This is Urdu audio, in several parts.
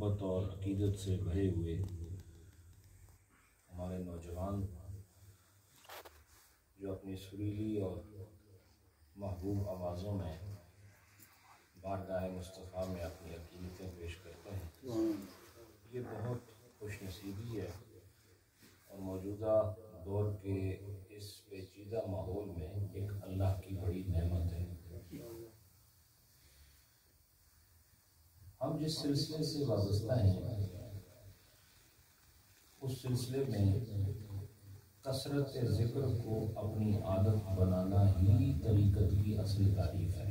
محبت اور عقیدت سے بھرے ہوئے ہمارے نوجوان جو اپنی سریلی اور محبوب آوازوں میں بارگاہ مصطفیٰ میں اپنی عقیدتیں پیش کرتے ہیں، یہ بہت خوش نصیبی ہے اور موجودہ دور کے اس پیچیدہ ماحول میں ایک اللہ کی بڑی نعمت ہے۔ ہم جس سلسلے سے وابستہ ہیں اس سلسلے میں کثرت ذکر کو اپنی عادت بنانا ہی طریقت کی اصل تعریف ہے۔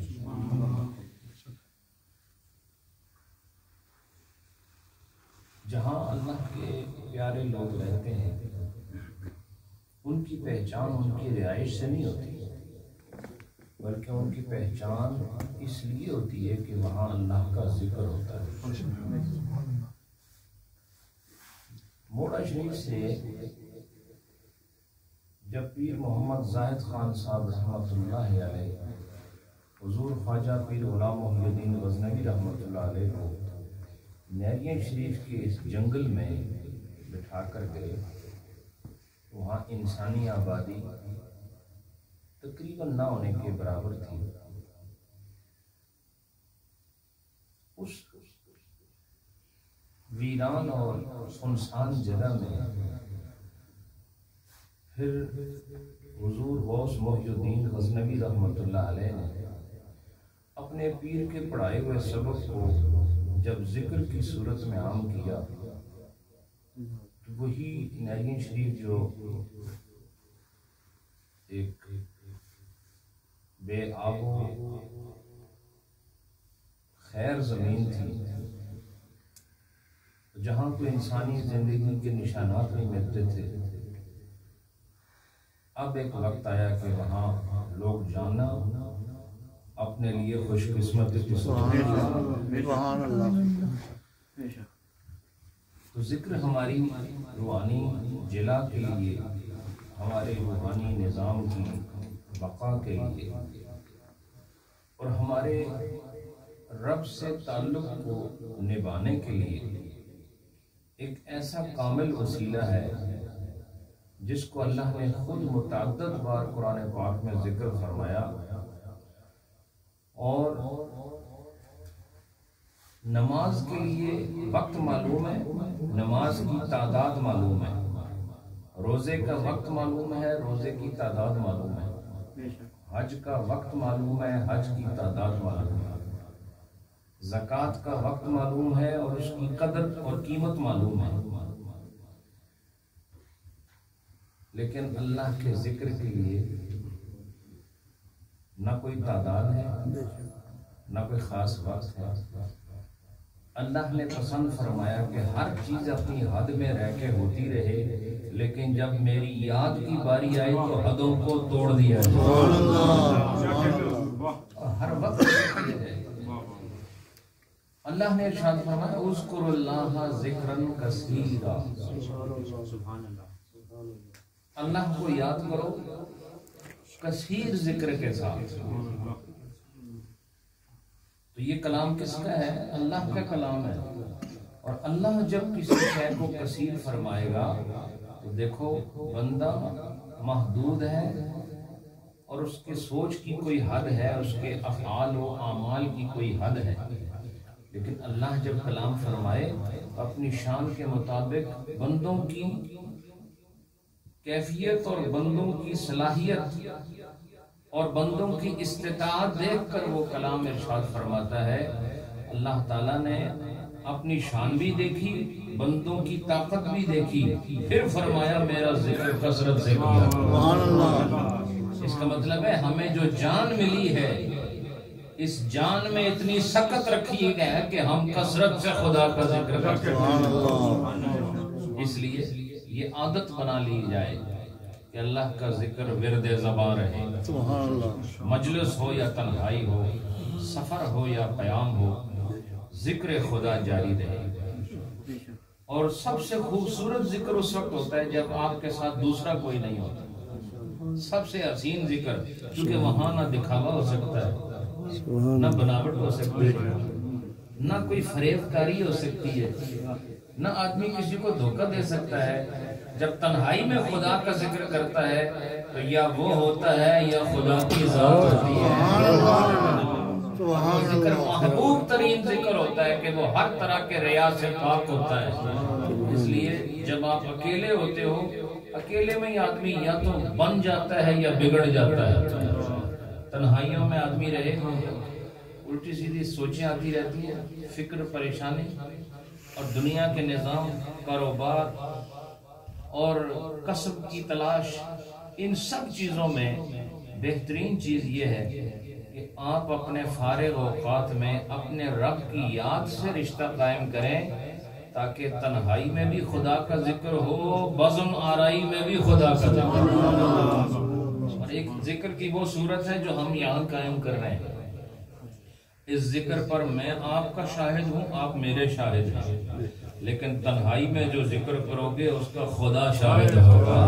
جہاں اللہ کے پیارے لوگ رہتے ہیں ان کی پہچان ان کی رہائش سے نہیں ہوتی، بلکہ ان کی پہچان اس لیے ہوتی ہے کہ وہاں اللہ کا ذکر ہوتا ہے۔ موڑا شریف سے جب پیر محمد زاہد خان صاحب رحمۃ اللہ علیہ حضور خواجہ پیر غلام محی الدین غزنوی رحمۃ اللہ علیہ کو نیریاں شریف کے اس جنگل میں بٹھا کر گئے، وہاں انسانی آبادی تقریباً نہ ہونے کے برابر تھی۔ اس ویران اور سنسان جگہ میں پھر حضور غوث محی الدین غزنوی رحمۃ اللہ علیہ نے اپنے پیر کے پڑھائے ہوئے سبق کو جب ذکر کی صورت میں عام کیا تو وہی نیریاں شریف جو ایک بے آب و خیر زمین تھی، جہاں کوئی انسانی زندگی کے نشانات نہیں ملتے تھے، اب ایک وقت آیا کہ وہاں لوگ جانا اپنے لیے خوش قسمت کی سبحان اللہ۔ تو ذکر ہماری روحانی جلا کے لیے، ہمارے روحانی نظام کی بقا کے لیے اور ہمارے رب سے تعلق کو نبھانے کے لیے ایک ایسا کامل وسیلہ ہے جس کو اللہ نے خود متعدد بار قرآن پاک میں ذکر فرمایا، اور نماز کے لیے وقت معلوم ہے، نماز کی تعداد معلوم ہے، روزے کا وقت معلوم ہے، روزے کی تعداد معلوم ہے، حج کا وقت معلوم ہے، حج کی تعداد معلوم ہے، زکوٰۃ کا وقت معلوم ہے اور اس کی قدر اور قیمت معلوم ہے، لیکن اللہ کے ذکر کے لیے نہ کوئی تعداد ہے، نہ کوئی خاص وقت ہے۔ اللہ نے پسند فرمایا کہ ہر چیز اپنی حد میں رہ کے ہوتی رہے، لیکن جب میری یاد کی باری آئی تو حدوں کو توڑ دیا جائے۔ ہر وقت اللہ نے ارشاد فرمایا اذکر اللہ ذکرا کثیرا، اللہ کو یاد کرو کثیر ذکر کے ساتھ۔ تو یہ کلام کس کا ہے؟ اللہ کا کلام ہے، اور اللہ جب کسی شے کو کثیر فرمائے گا تو دیکھو بندہ محدود ہے اور اس کے سوچ کی کوئی حد ہے، اس کے افعال و اعمال کی کوئی حد ہے، لیکن اللہ جب کلام فرمائے اپنی شان کے مطابق بندوں کی کیفیت اور بندوں کی صلاحیت اور بندوں کی استطاعت دیکھ کر وہ کلام ارشاد فرماتا ہے۔ اللہ تعالیٰ نے اپنی شان بھی دیکھی، بندوں کی طاقت بھی دیکھی، پھر فرمایا میرا ذکر کثرت سے کیا۔ اس کا مطلب ہے ہمیں جو جان ملی ہے اس جان میں اتنی سکت رکھی ہے کہ ہم کثرت سے خدا کا ذکر کرتے ہیں۔ اس لیے یہ عادت بنا لی جائے کہ اللہ کا ذکر ورد زبان رہے، مجلس ہو یا تنہائی ہو، سفر ہو یا قیام ہو، ذکر خدا جاری رہے۔ اور سب سے خوبصورت ذکر اس وقت ہوتا ہے جب آپ کے ساتھ دوسرا کوئی نہیں ہوتا، سب سے حسین ذکر، کیونکہ وہاں نہ دکھاوا ہو سکتا ہے، نہ بناوٹ ہو سکتی ہے، نہ کوئی فریب کاری ہو سکتی ہے، نہ آدمی کسی کو دھوکہ دے سکتا ہے۔ جب تنہائی میں خدا کا ذکر کرتا ہے تو یا وہ ہوتا ہے یا خدا کی ذات ہوتی ہے۔ وہ ذکر محبوب ترین ذکر ہوتا ہے کہ وہ ہر طرح کے ریا سے پاک ہوتا ہے۔ اس لیے جب آپ اکیلے ہوتے ہو، اکیلے میں ہی آدمی یا تو بن جاتا ہے یا بگڑ جاتا ہے۔ تنہائیوں میں آدمی رہے الٹی سیدھی سوچیں آتی رہتی ہیں، فکر پریشانی، اور دنیا کے نظام، کاروبار اور کسب کی تلاش، ان سب چیزوں میں بہترین چیز یہ ہے کہ آپ اپنے فارغ اوقات میں اپنے رب کی یاد سے رشتہ قائم کریں، تاکہ تنہائی میں بھی خدا کا ذکر ہو، بزم آرائی میں بھی خدا کا ذکر ہو۔ اور ایک ذکر کی وہ صورت ہے جو ہم یہاں قائم کر رہے ہیں۔ اس ذکر پر میں آپ کا شاہد ہوں، آپ میرے شاہد ہیں، لیکن تنہائی میں جو ذکر کرو گے اس کا خدا شاہد ہوگا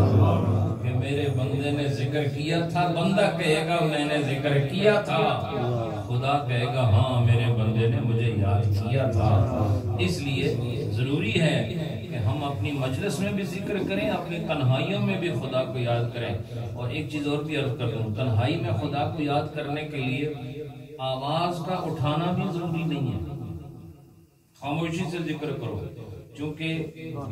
کہ میرے بندے نے ذکر کیا تھا۔ بندہ کہے گا میں نے ذکر کیا تھا، خدا کہے گا ہاں میرے بندے نے مجھے یاد کیا تھا۔ اس لیے ضروری ہے کہ ہم اپنی مجلس میں بھی ذکر کریں، اپنی تنہائیوں میں بھی خدا کو یاد کریں۔ اور ایک چیز اور بھی عرض کر دوں، تنہائی میں خدا کو یاد کرنے کے لیے آواز کا اٹھانا بھی ضروری نہیں ہے، خاموشی سے ذکر کرو، چونکہ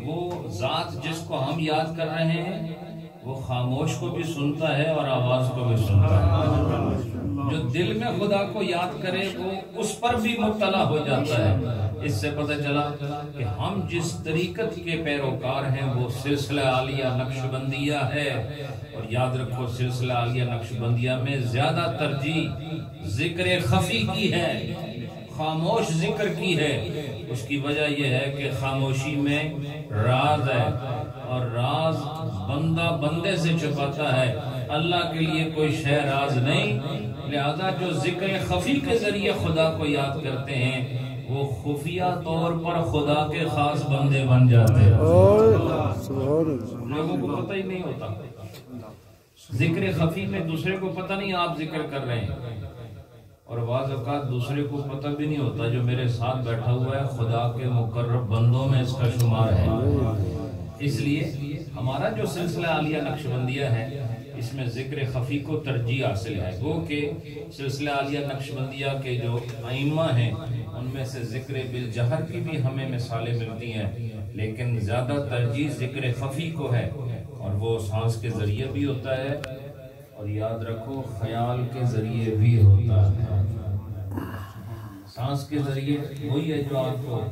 وہ ذات جس کو ہم یاد کر رہے ہیں وہ خاموش کو بھی سنتا ہے اور آواز کو بھی سنتا ہے۔ جو دل میں خدا کو یاد کرے وہ اس پر بھی مطلع ہو جاتا ہے۔ اس سے پتہ چلا کہ ہم جس طریقت کے پیروکار ہیں وہ سلسلہ عالیہ نقشبندیہ ہے، اور یاد رکھو سلسلہ عالیہ نقشبندیہ میں زیادہ ترجیح ذکر خفی کی ہے، خاموش ذکر کی ہے۔ اس کی وجہ یہ ہے کہ خاموشی میں راز ہے، اور راز بندہ بندے سے چھپاتا ہے، اللہ کے لیے کوئی شے راز نہیں۔ لہذا جو ذکر خفی کے ذریعے خدا کو یاد کرتے ہیں وہ خفیہ طور پر خدا کے خاص بندے بن جاتے ہیں، لوگوں کو پتہ ہی نہیں ہوتا۔ ذکر خفی میں دوسرے کو پتہ نہیں آپ ذکر کر رہے ہیں، اور بعض اوقات دوسرے کو پتہ بھی نہیں ہوتا جو میرے ساتھ بیٹھا ہوا ہے خدا کے مقرب بندوں میں اس کا شمار ہے۔ اس لیے ہمارا جو سلسلہ عالیہ نقشبندیہ ہے اس میں ذکر خفی کو ترجیح حاصل ہے۔ وہ کہ سلسلہ عالیہ نقشبندیہ کے جو ائمہ ہیں ان میں سے ذکر بالجہر کی بھی ہمیں مثالیں ملتی ہیں، لیکن زیادہ ترجیح ذکر خفی کو ہے، اور وہ سانس کے ذریعے بھی ہوتا ہے، اور یاد رکھو خیال کے ذریعے بھی ہوتا ہے۔ سانس کے ذریعے وہی ہے جو آپ کو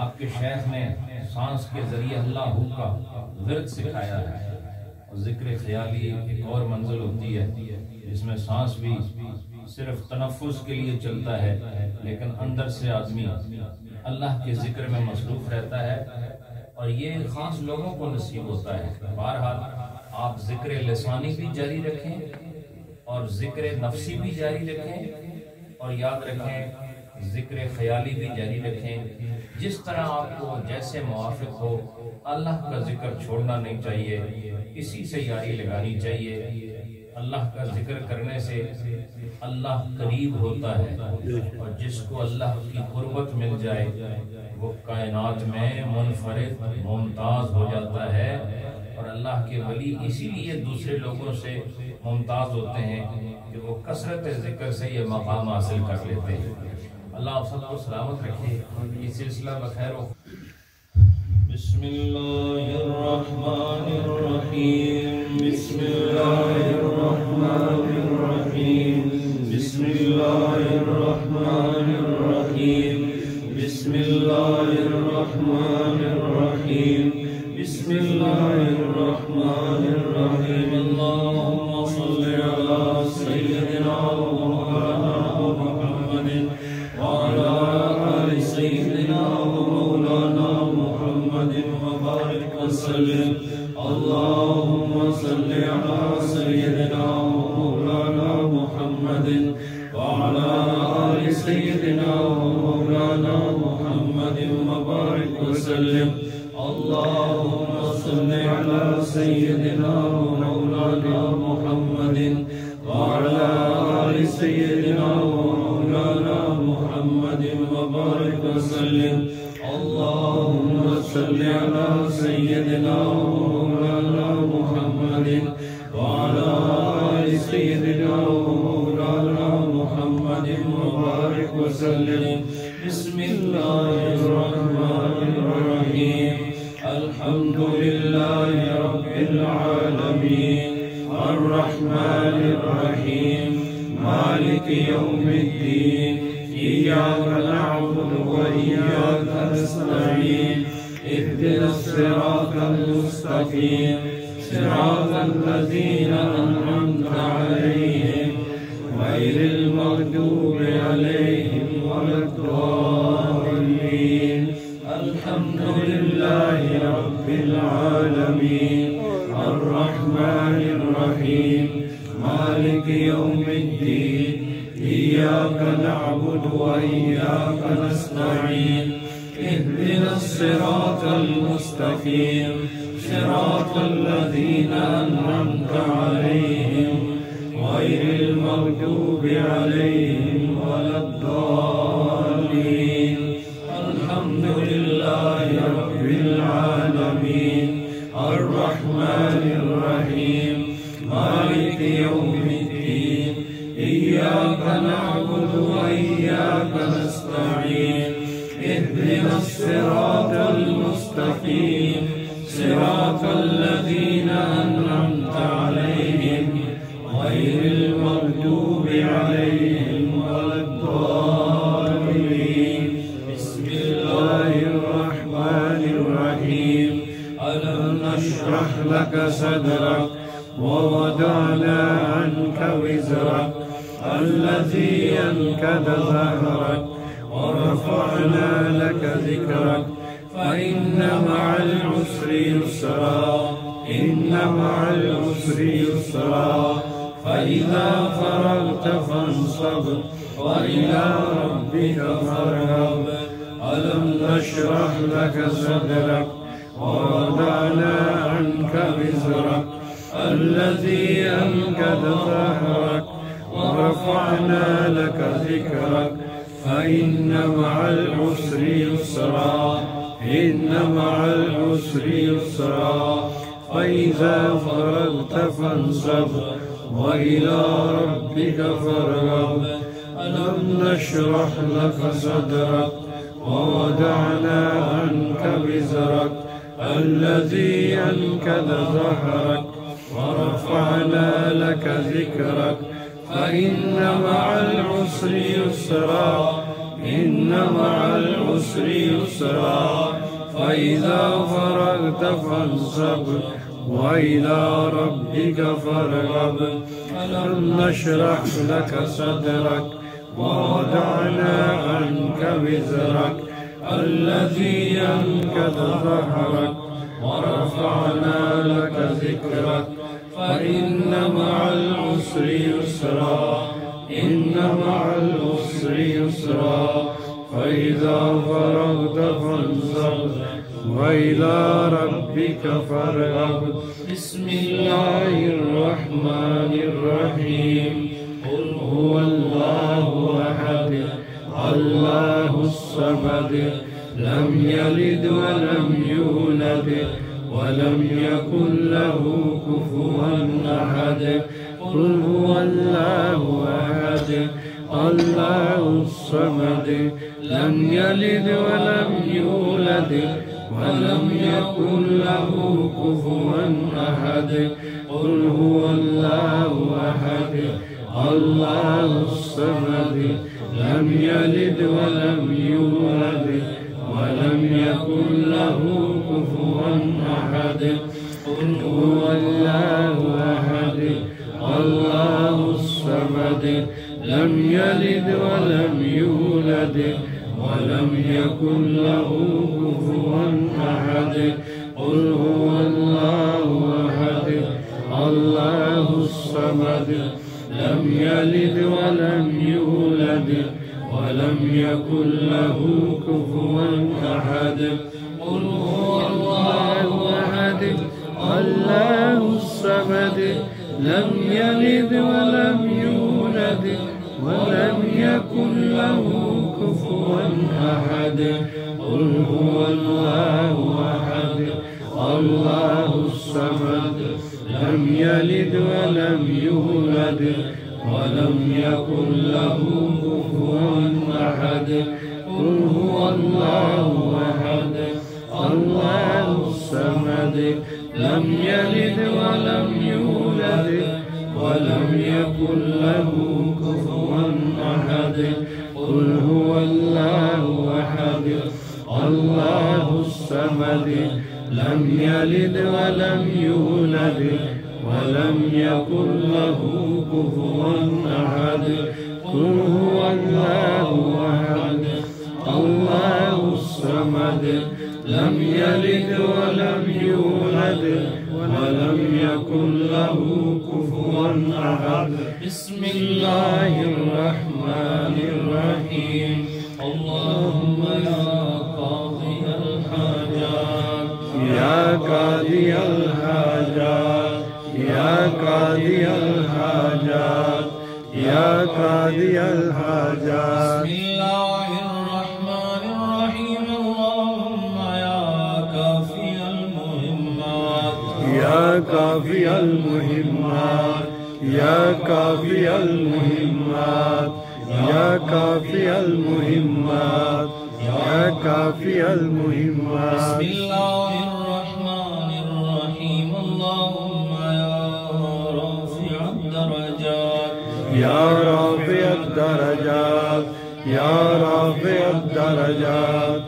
آپ کے شیخ نے سانس کے ذریعے اللہ کا ورد سکھایا ہے۔ اور ذکر خیالی ایک اور منزل ہوتی ہے جس میں سانس بھی صرف تنفس کے لیے چلتا ہے، لیکن اندر سے آدمی اللہ کے ذکر میں مصروف رہتا ہے، اور یہ خاص لوگوں کو نصیب ہوتا ہے۔ بہرحال آپ ذکر لسانی بھی جاری رکھیں اور ذکر نفسی بھی جاری رکھیں، اور یاد رکھیں ذکر خیالی بھی جاری رکھیں۔ جس طرح آپ کو جیسے موافق ہو، اللہ کا ذکر چھوڑنا نہیں چاہیے، اسی سے یاری لگانی چاہیے۔ اللہ کا ذکر کرنے سے اللہ قریب ہوتا ہے، اور جس کو اللہ کی قربت مل جائے وہ کائنات میں منفرد ممتاز ہو جاتا ہے، اور اللہ کے ولی اسی لیے دوسرے لوگوں سے ممتاز ہوتے ہیں کہ وہ کثرت ذکر سے یہ مقام حاصل کر لیتے ہیں۔ اللہ آپ سب کو سلامت رکھے، یہ سلسلہ بخیر ہو۔ بسم اللہ الرحمن الرحیم، بسم اللہ الرحمن الرحیم، بسم اللہ الرحمن الرحیم، بسم اللہ الرحمن الرحیم، بسم اللہ الرحمن الرحیم۔ اللہم صل علی سیدنا مولانا محمد وعلى آل سيدنا ومولانا محمد وبارك وسلم۔ اللهم صل على سيدنا ومولانا محمد وعلى آل سيدنا ومولانا محمد وبارك وسلم۔ اللهم صل على سيدنا ومولانا محمد وعلى آل سيدنا ومولانا محمد وبارك على سيدنا مولانا محمد وعلى آل سيدنا مولانا محمد وبارك وسلم. بسم الله الرحمن الرحيم. الحمد لله رب العالمين الرحمن الرحيم مالك يوم الدين إياك نعبد وإياك نستعين اهدنا الصراط المستقيم صراط الذين أنعمت عليهم غير المغضوب عليهم ولا الضالين. الحمد لله رب العالمين الرحمن الرحيم مالك يوم الدين إياك نعبد وإياك نستعين اهدنا الصراط المستقيم صراط الذين أنعمت عليهم غير المغضوب عليهم ولا الضالين. الحمد لله رب العالمين الرحمن الرحيم مالك يوم الدين إياك نعبد وإياك نستعين اهدنا الصراط المستقيم صراط الذين أنعمت عليهم غير المغضوب عليهم ولا الضالين. بسم الله الرحمن الرحيم. ألم نشرح لك صدرك ووضعنا عنك وزرك الذي أنقض ظهرك ورفعنا لك ذكرك فإن مع العسر يسرا إن مع العسر يسرا فإذا فرغت فانصب وإلى ربك فارغب. ألم نشرح لك صدرك ووضعنا عنك وزرك الذي أنقض ظهرك ورفعنا لك ذكرك فإن مع العسر يسرا إن مع العسر يسرا فإذا فرغت فانصب وإلى ربك فارغب. ألم نشرح لك صدرك ووضعنا عنك وزرك الذي أنقض ظهرك ورفعنا لك ذكرك فإن مع العسر يسرا إن مع العسر يسرا فإذا فرغت فانصب وإلى ربك فارغب. ألم نشرح لك صدرك ووضعنا عنك وزرك الذي أنقض ظهرك ورفعنا لك ذكرك فإن مع العسر يسرا إن مع العسر يسرا فإذا فرغت فانصب وإلى ربك فارغب. بسم الله الرحمن الرحيم. قل هو الله أحد الله الصمد لم يلد ولم يولد ولم يكن له كفوا أحد. قل هو الله أحد الله الصمد لم يلد ولم يولد ولم يكن له كفوا أحد. قل هو الله أحد الله الصمد لم يلد ولم يولد ولم يكن له كفوا أحد. قل هو الله أحد الله الصمد لم يلد ولم يولد ولم يكن له كفوا أحد. قل هو الله أحد الله الصمد لم يلد ولم يولد ولم يكن له كفوا أحد. قل هو الله أحد الله الصمد لم يلد ولم يولد ولم يكن له كفوا أحد قل هو الله أحد الله الصمد لم يلد ولم يولد ولم يكن له كفوا أحد قل هو الله أحد الله الصمد لم يلد ولم يولد ولم يكن له كفوا أحد قل هو الله أحد الله الصمد لم يلد ولم يولد ولم يكن له كفوا أحد قل هو الله أحد الله الصمد لم يلد ولم يولد ولم يكن له كفوا أحد بسم الله الرحمن الرحيم اللهم يا قاضي الحاجات يا قاضي الحاجات يا قاضي الحاجات يا قاضي الحاجات بسم الله الرحمن الرحيم اللهم يا كافي المهمات يا كافي المهمات يا كافي المهمات يا كافي المهمات يا كافي المهمات بسم الله الرحمن الرحيم اللهم يا رافع الدرجات يا رافع الدرجات يا رافع الدرجات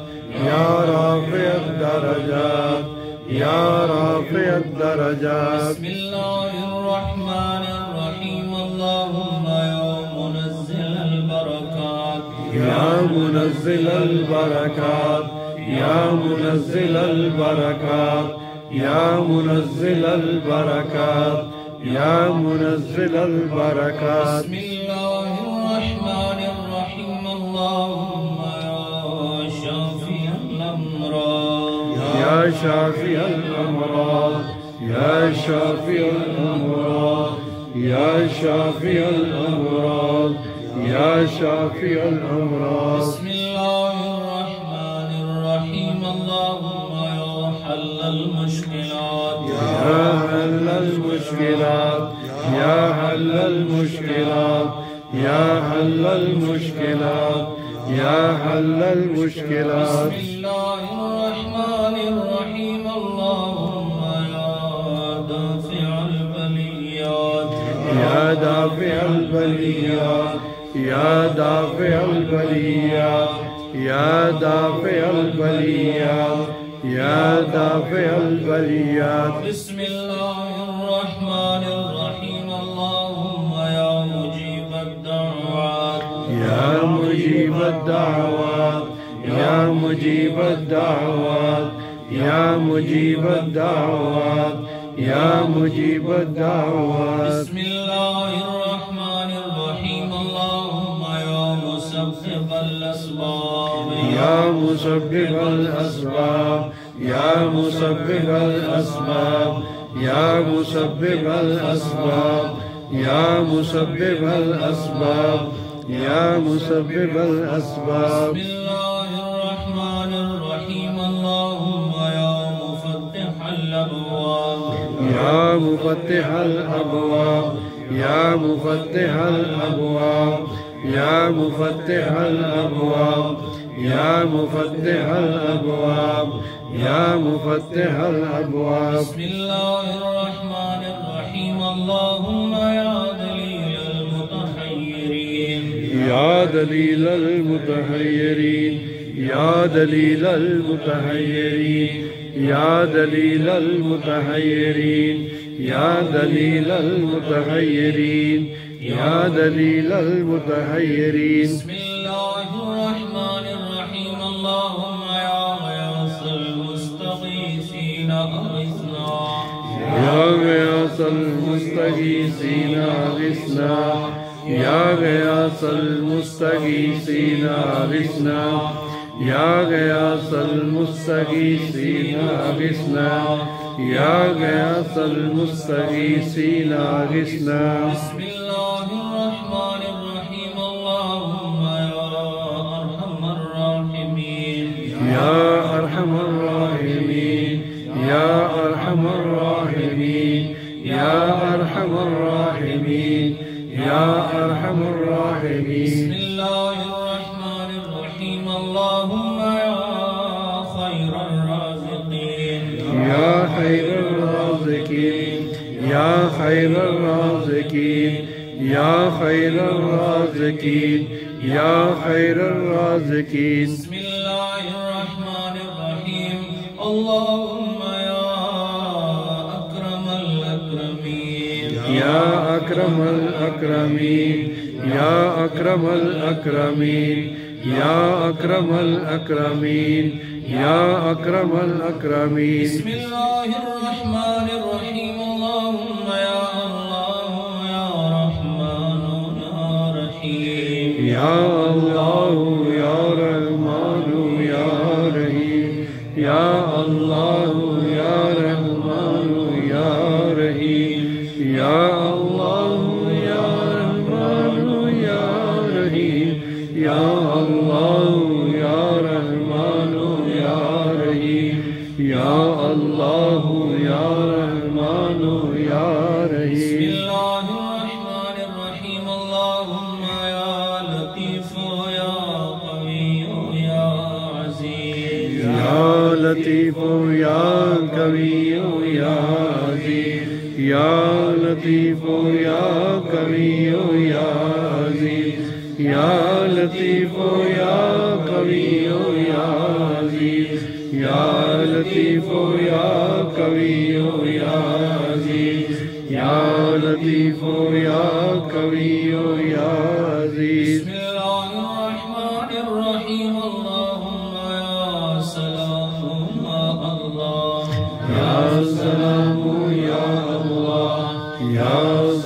يا رافع الدرجات يا رافع الدرجات بسم الله الرحمن الرحيم اللهم يا منزل البركات يا منزل البركات يا منزل البركات يا منزل البركات يا منزل البركات بسم الله الرحمن الرحيم اللهم يا شافي الأمراض يا شافي الأمراض يا شافي الأمراض يا شافي الأمراض يا شافي الأمراض بسم الله الرحمن الرحيم اللهم يا حل المشكلات يا حل المشكلات يا حل المشكلات يا حل المشكلات يا حل المشكلات بسم الله الرحمن الرحيم اللهم يا دافع البليات يا دافع البليات يا دافع البليات يا دافع البليات يا دافع البليات بسم الله الرحمن الرحيم اللهم يا مجيب الدعوات يا مجيب الدعوات يا مجيب الدعوات يا مجيب الدعوات يا مجيب الدعوات بسم الله الرحمن الرحيم اللهم يا مسبب الأسباب يا مسبب الأسباب يا مسبب الأسباب يا مسبب الأسباب يا مسبب الأسباب يا مسبب الأسباب بسم الله الرحمن الرحيم اللهم يا مفتح الأبواب يا مفتح الأبواب يا مفتح الأبواب يا مفتح الأبواب يا مفتح الأبواب يا مفتح الأبواب بسم الله الرحمن الرحيم اللهم يا دليل المتحيرين يا دليل المتحيرين يا دليل المتحيرين يا دليل المتحيرين يا دليل المتحيرين يا دليل المتحيرين بسم الله الرحمن الرحيم اللهم يا غياث المستغيثين أغثنا يا غياث المستغيثين أغثنا يا غياث المستغيثين أغثنا يا غياث المستغيثين أغثنا يا غياث المستغيثين أغثنا بسم الله الرحمن الرحيم اللهم يا أرحم الله الرحمن الرحيم اللهم يا خير الرازقين يا خير الرازقين يا خير الرازقين يا خير الرازقين يا خير الرازقين بسم الله الرحمن الرحيم اللهم يا أكرم الأكرمين يا أكرم الأكرمين يا أكرم الأكرمين يا أكرم الأكرمين يا أكرم الأكرمين بسم الله الرحمن الرحيم اللهم يا الله يا رحمن يا رحيم يا الله يا رحمن يا رحيم يا الله يا رحمن يا رحيم يا الله يا رحمن يا رحيم يا الله يا رحمن يا رحيم يا الله يا رحمن يا بسم رحيم الله الرحمن الرحيم اللهم يا لطيف يا قوي يا عزيز يا لطيف يا قوي يا عزيز يا لطيف يا قوي يا عزيز يا لطيف يا قوي يا عزيز يا لطيف يا قوي يا عزيز يا لطيف يا قوي يا عزيز بسم الله الرحمن الرحيم اللهم يا سلام الله يا سلام يا الله يا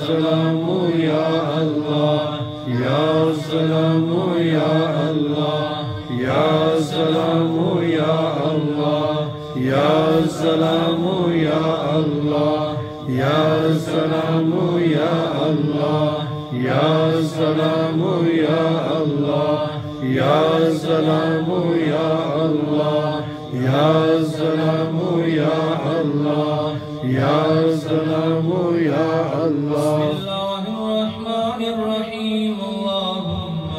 سلام يا الله يا سلام يا الله يا سلام يا الله يا سلام يا الله يا سلام يا الله يا سلام يا الله يا سلام يا الله يا سلام يا الله يا سلام يا الله بسم الله الرحمن الرحيم اللهم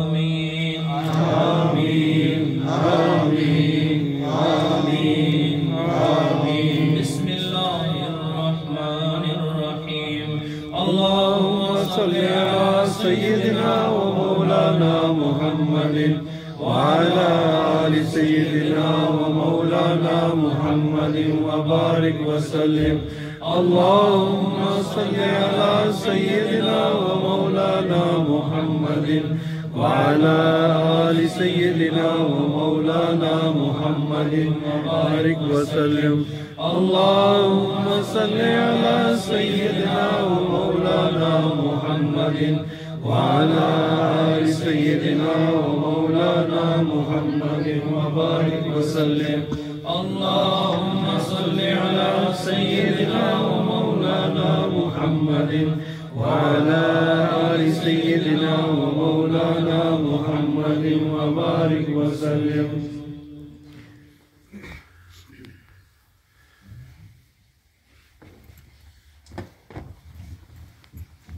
آمين آمين آمين آمين آمين بسم الله الرحمن الرحيم اللهم صل على سيدنا ومولانا محمد وعلى آل سيدنا ومولانا محمد وبارك وسلم اللهم صل على سيدنا ومولانا محمد وعلى آل سيدنا ومولانا محمد وبارك وسلم اللهم صل على سيدنا ومولانا محمد وعلى آل سيدنا ومولانا محمد وبارك وسلم اللهم صل على سيدنا ومولانا محمد وعلى آل سيدنا ومولانا محمد وبارك وسلم